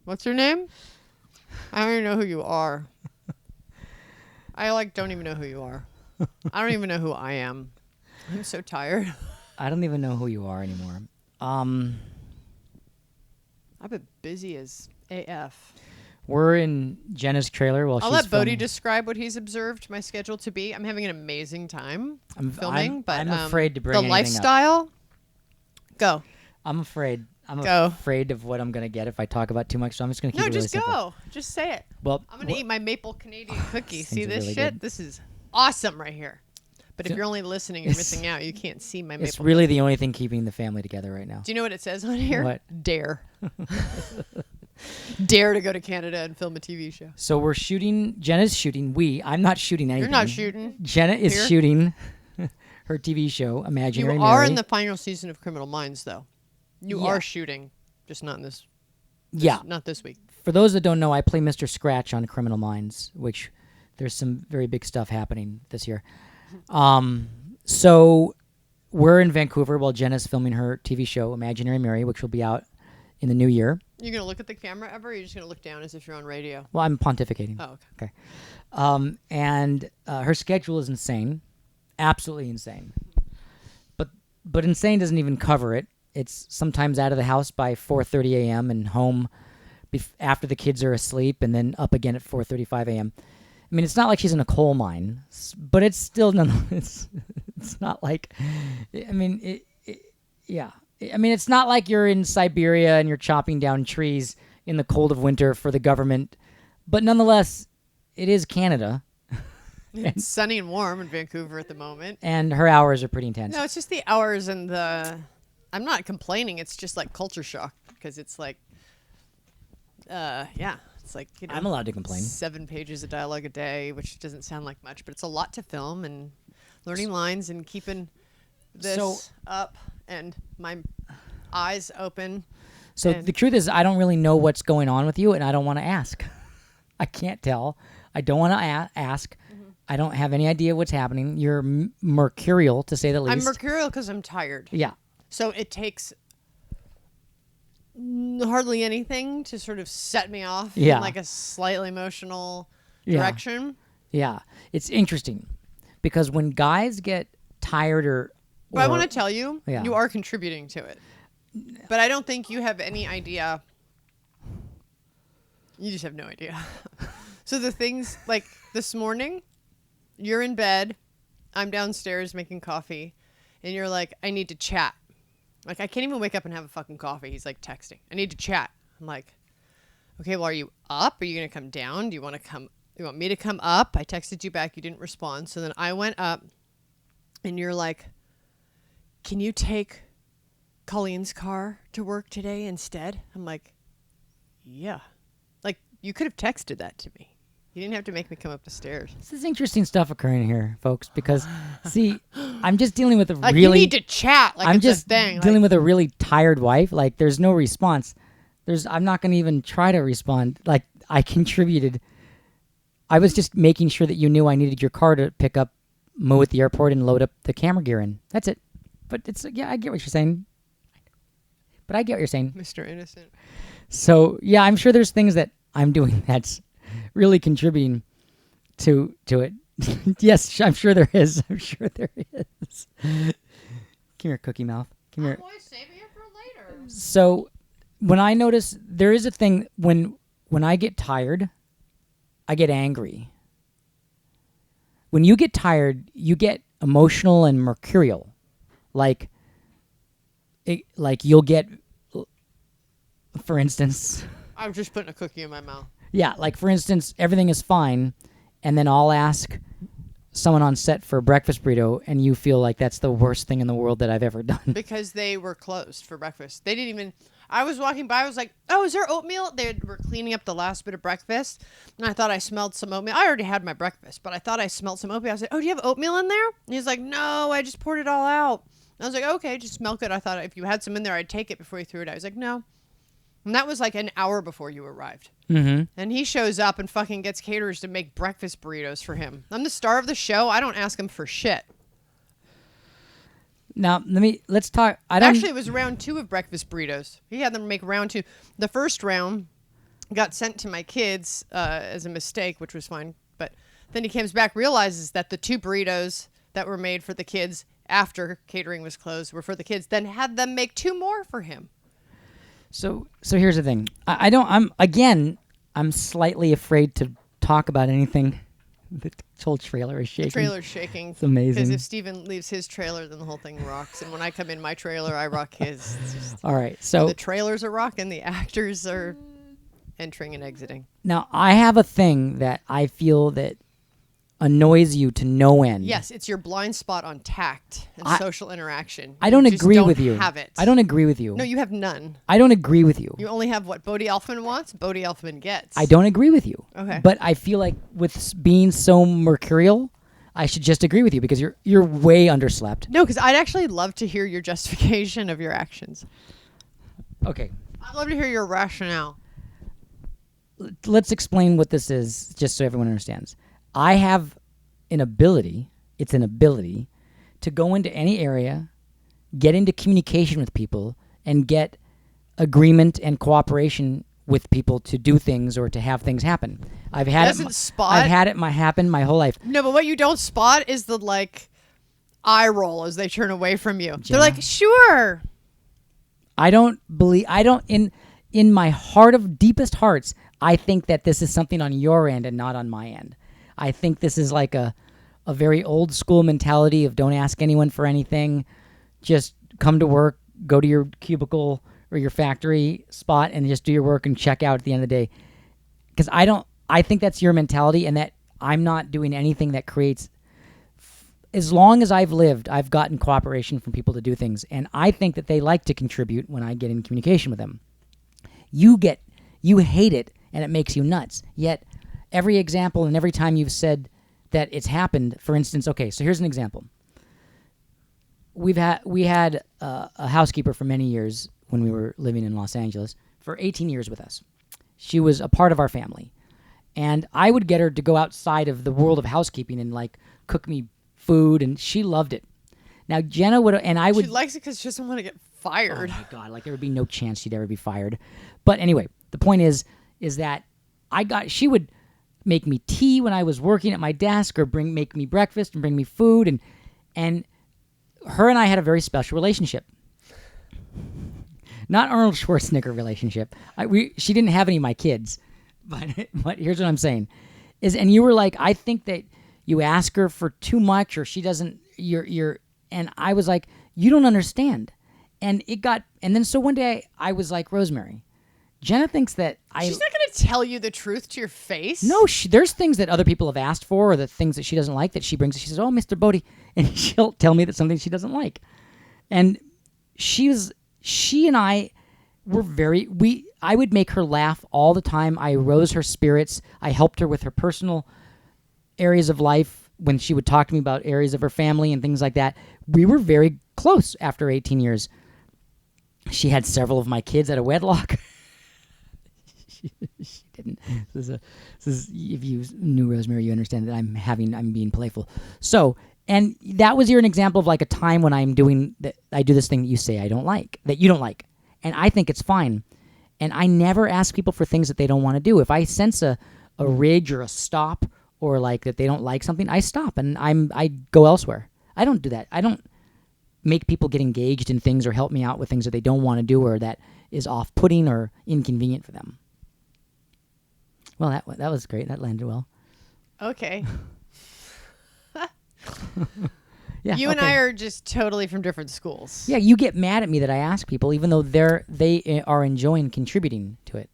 What's your name? I don't even know who you are. I don't even know who you are. I don't even know who I am. I'm so tired. I don't even know who you are anymore. I've been busy as AF. We're in Jenna's trailer while I'll she's let Bodhi filming. describe what he's observed my schedule to be. I'm having an amazing time filming, but I'm afraid to bring the anything lifestyle. Go. I'm afraid. I'm Go. afraid of what I'm gonna get if I talk about too much. So I'm just gonna keep No, it really just simple. go. Just say it. Well, I'm gonna eat my maple Canadian cookie. Things See are this really shit? good. This is awesome right here. But if So- you're only listening, you're missing out. You can't see my maple. It's really the only thing keeping the family together right now. Do you know what it says on here? What? Dare. Dare to go to Canada and film a TV show. So we're shooting. Jenna's shooting. I'm not shooting anything. You're not shooting. Jenna is Here? shooting her TV show, Imaginary You Mary. are in the final season of Criminal Minds, though. You Yeah. are shooting, just not in this. Yeah. Not this week. For those that don't know, I play Mr. Scratch on Criminal Minds, which there's some very big stuff happening this year. So we're in Vancouver while Jenna's filming her TV show, Imaginary Mary, which will be out in the new year. You gonna look at the camera ever? Or you're just gonna look down as if you're on radio? Well, I'm pontificating. Oh, okay. And her schedule is insane, absolutely insane. But insane doesn't even cover it. It's sometimes out of the house by 4:30 a.m. and home after the kids are asleep, and then up again at 4:35 a.m. I mean, it's not like she's in a coal mine, but it's still it's not like. I mean, yeah. I mean, it's not like you're in Siberia and you're chopping down trees in the cold of winter for the government, but nonetheless, it is Canada. It's sunny and warm in Vancouver at the moment. And her hours are pretty intense. No, it's just the hours and the. I'm not complaining. It's just like culture shock because it's like. Yeah, it's like I'm allowed to complain. 7 pages of dialogue a day, which doesn't sound like much, but it's a lot to film and learning lines and keeping this up and my eyes open. So the truth is, I don't really know what's going on with you, and I don't want to ask. I can't tell. I don't want to ask. Mm-hmm. I don't have any idea what's happening. You're mercurial, to say the least. I'm mercurial because I'm tired. Yeah. So it takes hardly anything to sort of set me off in like a slightly emotional direction. Yeah. It's interesting because when guys get tired or But I want to tell you, Yeah. you are contributing to it. But I don't think you have any idea. You just have no idea. So the things like this morning, you're in bed, I'm downstairs making coffee, and you're like, I need to chat. Like, I can't even wake up and have a fucking coffee. He's like texting. I need to chat. I'm like, okay, well, are you up? Are you going to come down? Do you want me to come up? I texted you back. You didn't respond. So then I went up and you're like, can you take Colleen's car to work today instead? I'm like, yeah. Like, you could have texted that to me. You didn't have to make me come up the stairs. This is interesting stuff occurring here, folks, because, see, I'm just dealing with a Like, really... you need to chat. Like, I'm it's just a thing. dealing with a really tired wife. Like, there's no response. I'm not going to even try to respond. Like, I contributed. I was just making sure that you knew I needed your car to pick up Mo at the airport and load up the camera gear in. That's it. But I get what you're saying. But I get what you're saying. Mr. Innocent. So, yeah, I'm sure there's things that I'm doing that's really contributing to it. Yes, I'm sure there is. I'm sure there is. Come here, Cookie Mouth. Come here. I'm always saving it for later. So, when I notice, there is a thing, when I get tired, I get angry. When you get tired, you get emotional and mercurial. Like you'll get, for instance... I was just putting a cookie in my mouth. Yeah, like for instance, everything is fine, and then I'll ask someone on set for a breakfast burrito, and you feel like that's the worst thing in the world that I've ever done. Because they were closed for breakfast. They didn't even... I was walking by, I was like, oh, is there oatmeal? They were cleaning up the last bit of breakfast, and I thought I smelled some oatmeal. I already had my breakfast, but I thought I smelled some oatmeal. I was like, oh, do you have oatmeal in there? And he's like, no, I just poured it all out. And I was like, okay, just milk it. I thought if you had some in there, I'd take it before you threw it out. He was like, no. And that was like an hour before you arrived. Mm-hmm. And he shows up and fucking gets caterers to make breakfast burritos for him. I'm the star of the show. I don't ask him for shit. Now, let's talk. Actually, it was round 2 of breakfast burritos. He had them make round 2. The first round, got sent to my kids as a mistake, which was fine. But then he comes back, realizes that the 2 burritos that were made for the kids after catering was closed were for the kids, then had them make 2 more for him. So here's the thing. I'm slightly afraid to talk about anything. The whole trailer is shaking. The trailer's shaking. It's amazing. Because if Steven leaves his trailer, then the whole thing rocks. And when I come in my trailer, I rock his. All right. So the trailers are rocking. The actors are entering and exiting. Now, I have a thing that I feel that annoys you to no end. Yes, it's your blind spot on tact and social interaction. I don't agree with you. Have it. I don't agree with you. No, you have none. I don't agree with you. You only have what Bodhi Elfman wants, Bodhi Elfman gets. I don't agree with you. Okay. But I feel like with being so mercurial, I should just agree with you because you're way underslept. No, because I'd actually love to hear your justification of your actions. Okay. I'd love to hear your rationale. Let's explain what this is just so everyone understands. I have an ability, it's an ability, to go into any area, get into communication with people, and get agreement and cooperation with people to do things or to have things happen. I've had it happen my whole life. No, but what you don't spot is the like eye roll as they turn away from you. Jenna, they're like, sure. In my heart of deepest hearts, I think that this is something on your end and not on my end. I think this is like a very old school mentality of don't ask anyone for anything. Just come to work, go to your cubicle or your factory spot and just do your work and check out at the end of the day. Because I think that's your mentality and that I'm not doing anything that creates... As long as I've lived, I've gotten cooperation from people to do things. And I think that they like to contribute when I get in communication with them. You hate it and it makes you nuts. Yet every example and every time you've said that it's happened, for instance, okay, so here's an example. We had a housekeeper for many years when we were living in Los Angeles, for 18 years with us. She was a part of our family. And I would get her to go outside of the world of housekeeping and like cook me food, and she loved it. Now Jenna would, and I would. She likes it because she doesn't want to get fired. Oh my God, like there would be no chance she'd ever be fired. But anyway, the point is that she would make me tea when I was working at my desk, or make me breakfast and bring me food, and her and I had a very special relationship. Not Arnold Schwarzenegger relationship. She didn't have any of my kids, but here's what I'm saying, and you were like, I think that you ask her for too much, or she doesn't. And I was like, you don't understand, and then so one day I was like, Rosemary, Jenna thinks that she's not going to tell you the truth to your face. No, there's things that other people have asked for, or the things that she doesn't like that she brings. She says, "Oh, Mr. Bodhi," and she'll tell me that something she doesn't like. And she and I were I would make her laugh all the time. I rose her spirits. I helped her with her personal areas of life when she would talk to me about areas of her family and things like that. We were very close after 18 years. She had several of my kids at a wedlock. She didn't. This is if you knew Rosemary, you understand that I'm being playful. So, and that was an example of like a time when I do this thing that you say I don't like, that you don't like, and I think it's fine. And I never ask people for things that they don't want to do. If I sense a ridge or a stop or like that they don't like something, I stop and I go elsewhere. I don't do that. I don't make people get engaged in things or help me out with things that they don't want to do or that is off-putting or inconvenient for them. Well, that was great. That landed well. Okay. Yeah. You and I are just totally from different schools. Yeah, you get mad at me that I ask people, even though they are enjoying contributing to it.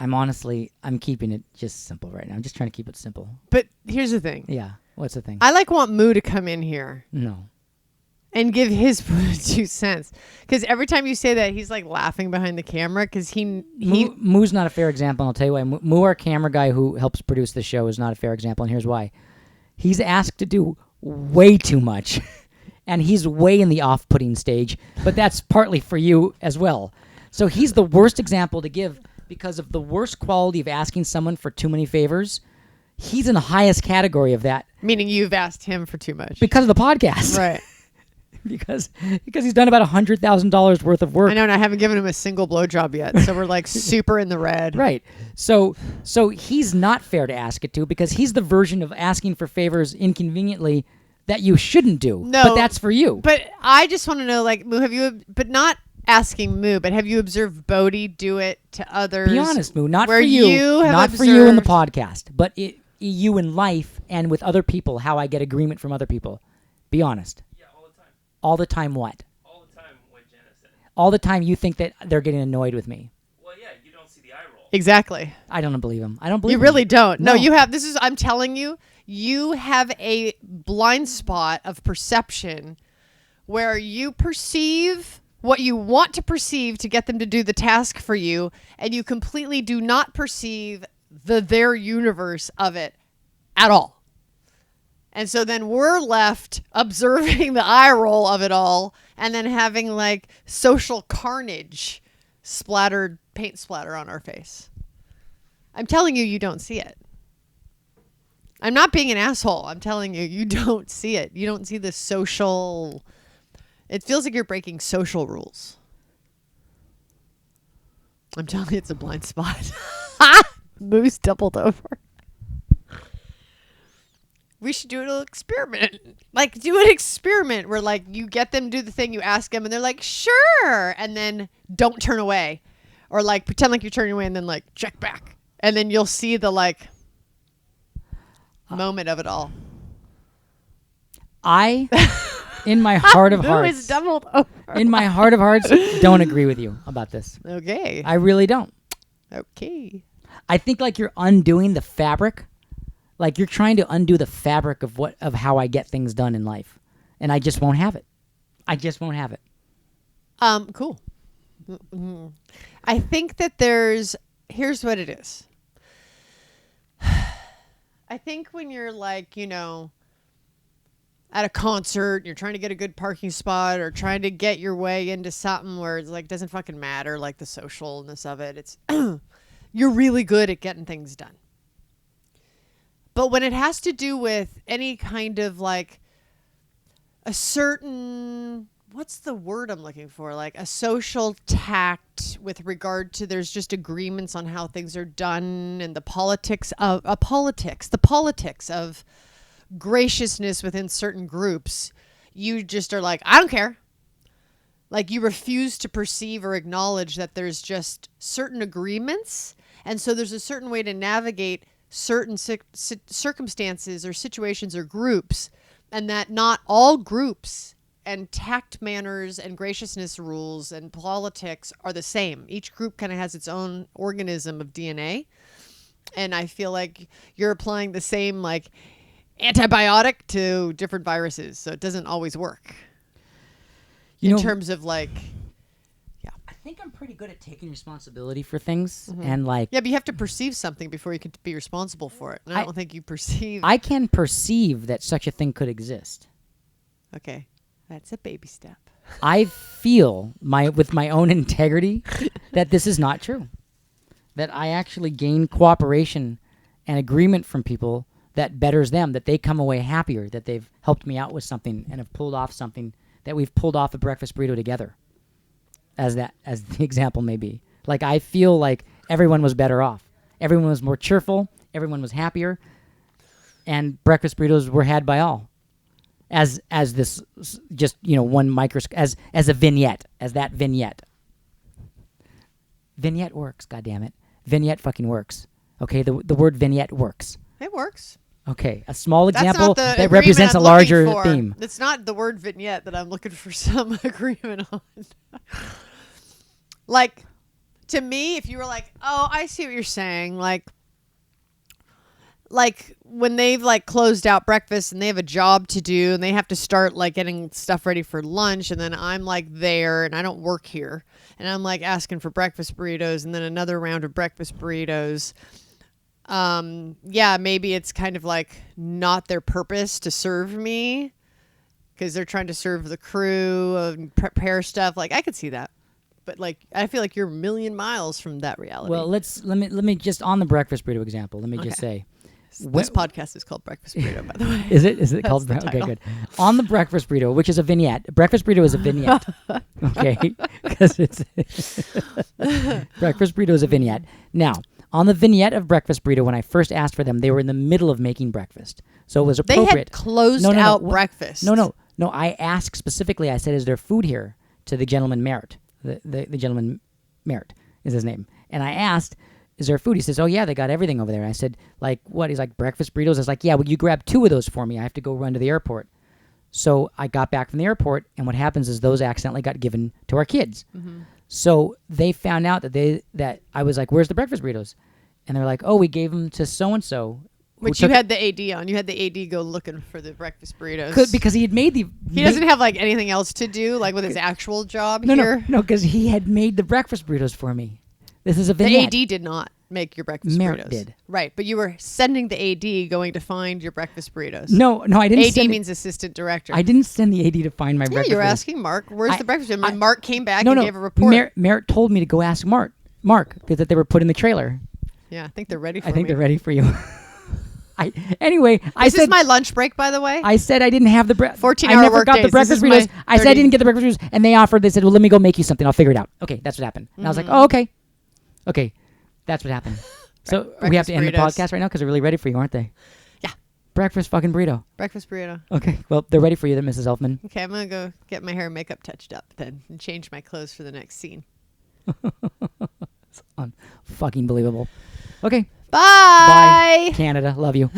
I'm keeping it just simple right now. I'm just trying to keep it simple. But here's the thing. Yeah. What's the thing? I want Moo to come in here. No. And give his 2 cents. Because every time you say that, he's like laughing behind the camera because Moo's not a fair example, and I'll tell you why. Moo, our camera guy who helps produce the show, is not a fair example, and here's why. He's asked to do way too much, and he's way in the off-putting stage, but that's partly for you as well. So he's the worst example to give because of the worst quality of asking someone for too many favors. He's in the highest category of that. Meaning you've asked him for too much. Because of the podcast. Right. because he's done about $100,000 worth of work. I know, and I haven't given him a single blowjob yet, so we're like super in the red. Right. So he's not fair to ask it to because he's the version of asking for favors inconveniently that you shouldn't do. No, but that's for you. But I just want to know, like, Moo, but not asking Moo, but have you observed Bodhi do it to others? Be honest, Moo, not where for you, have not observed... for you in the podcast, but you in life and with other people, how I get agreement from other people. Be honest. Yeah, all the time. All the time what? All the time what Jenna said. All the time you think that they're getting annoyed with me. Well, yeah, you don't see the eye roll. Exactly. I don't believe him. I don't believe You him. really don't. No, No. you have. I'm telling you, you have a blind spot of perception where you perceive what you want to perceive to get them to do the task for you, and you completely do not perceive their universe of it at all. And so then we're left observing the eye roll of it all and then having like social carnage paint splatter on our face. I'm telling you, you don't see it. I'm not being an asshole. I'm telling you, you don't see it. You don't see the social... It feels like you're breaking social rules. I'm telling you, it's a blind spot. Moose doubled over. We should do an experiment. Like, do an experiment where, like, you get them to do the thing, you ask them, and they're like, sure. And then don't turn away. Or, like, pretend like you're turning away and then, like, check back. And then you'll see the, like, moment of it all. In my heart of Moo hearts, is doubled over. in my heart of hearts, don't agree with you about this. Okay. I really don't. Okay. I think like you're undoing the fabric, like you're trying to undo the fabric of how I get things done in life, and I just won't have it. I just won't have it. Cool. Mm-hmm. I think that here's what it is. I think when you're like, at a concert, you're trying to get a good parking spot or trying to get your way into something where it's like doesn't fucking matter, like the socialness of it. It's you're really good at getting things done. But when it has to do with any kind of like a certain, what's the word I'm looking for? Like a social tact with regard to there's just agreements on how things are done and the politics of graciousness within certain groups, you just are like, I don't care. Like you refuse to perceive or acknowledge that there's just certain agreements. And so there's a certain way to navigate certain circumstances or situations or groups, and that not all groups and tact manners and graciousness rules and politics are the same. Each group kind of has its own organism of DNA. And I feel like you're applying the same like antibiotic to different viruses, so it doesn't always work. In terms of like, yeah. I think I'm pretty good at taking responsibility for things and like. Yeah, but you have to perceive something before you can be responsible for it. And I don't think you perceive. I can perceive that such a thing could exist. Okay, that's a baby step. I feel with my own integrity that this is not true. That I actually gain cooperation and agreement from people that betters them, that they come away happier, that they've helped me out with something and have pulled off something, that we've pulled off a breakfast burrito together, as the example may be. Like, I feel like everyone was better off. Everyone was more cheerful. Everyone was happier. And breakfast burritos were had by all. As this, just, one as a vignette, as that vignette. Vignette works, goddammit. Vignette fucking works. Okay, the word vignette works. It works. Okay, a small example that represents a larger theme. It's not the word vignette that I'm looking for some agreement on. Like, to me, if you were like, oh, I see what you're saying. Like when they've like closed out breakfast and they have a job to do and they have to start like getting stuff ready for lunch, and then I'm like there and I don't work here and I'm like asking for breakfast burritos and then another round of breakfast burritos. Yeah, maybe it's kind of like not their purpose to serve me because they're trying to serve the crew and prepare stuff. Like, I could see that, but like, I feel like you're a million miles from that reality. Well, let me just on the breakfast burrito example. Let me just say, This podcast is called Breakfast Burrito, by the way. Is it? Is it called? the Okay, title. good. On the breakfast burrito, which is a vignette. Breakfast burrito is a vignette. Okay, because it's breakfast burrito is a vignette. Now, on the vignette of breakfast burrito, when I first asked for them, they were in the middle of making breakfast, so it was They appropriate. had closed No, out wha- breakfast. No. I asked specifically. I said, "Is there food here?" To the gentleman Merritt. The gentleman Merritt is his name, and I asked, "Is there food?" He says, "Oh yeah, they got everything over there." I said, "Like what?" He's like, "Breakfast burritos." I was like, "Yeah, well, you grab 2 of those for me. I have to go run to the airport." So I got back from the airport, and what happens is those accidentally got given to our kids. Mm-hmm. So they found out that I was like, "Where's the breakfast burritos?" And they're like, "Oh, we gave them to so and so." Which you had the AD on. You had the AD go looking for the breakfast burritos. Because he had made the. He doesn't have like anything else to do, like with his actual job here. No, because he had made the breakfast burritos for me. This is a The vignette. AD did not make your breakfast Merritt burritos. did. Right, but you were sending the AD going to find your breakfast burritos. No, I didn't. AD send means assistant director. I didn't send the AD to find my yeah, breakfast. you were burritos. asking Mark, where's the breakfast? And I- Mark came back No, and no. gave a report. Merritt told me to go ask Mark that they were put in the trailer. Yeah, I think they're ready for I think me. they're ready for you. I This said is my lunch break, by the way. I said I didn't have the 14-hour I never work got the days. breakfast This is burritos. my I said I 30. didn't get the breakfast burritos, and they said, "Well, let me go make you something. I'll figure it out." Okay, that's what happened. And I was like, "Oh, okay, that's what happened." So we have to end the burritos. podcast right now because they're really ready for you, aren't they? Yeah. Breakfast fucking burrito. Breakfast burrito. Okay, well they're ready for you, then, Mrs. Elfman. Okay, I'm going to go get my hair and makeup touched up then and change my clothes for the next scene. Fucking believable. Okay. Bye. Bye, Canada. Love you.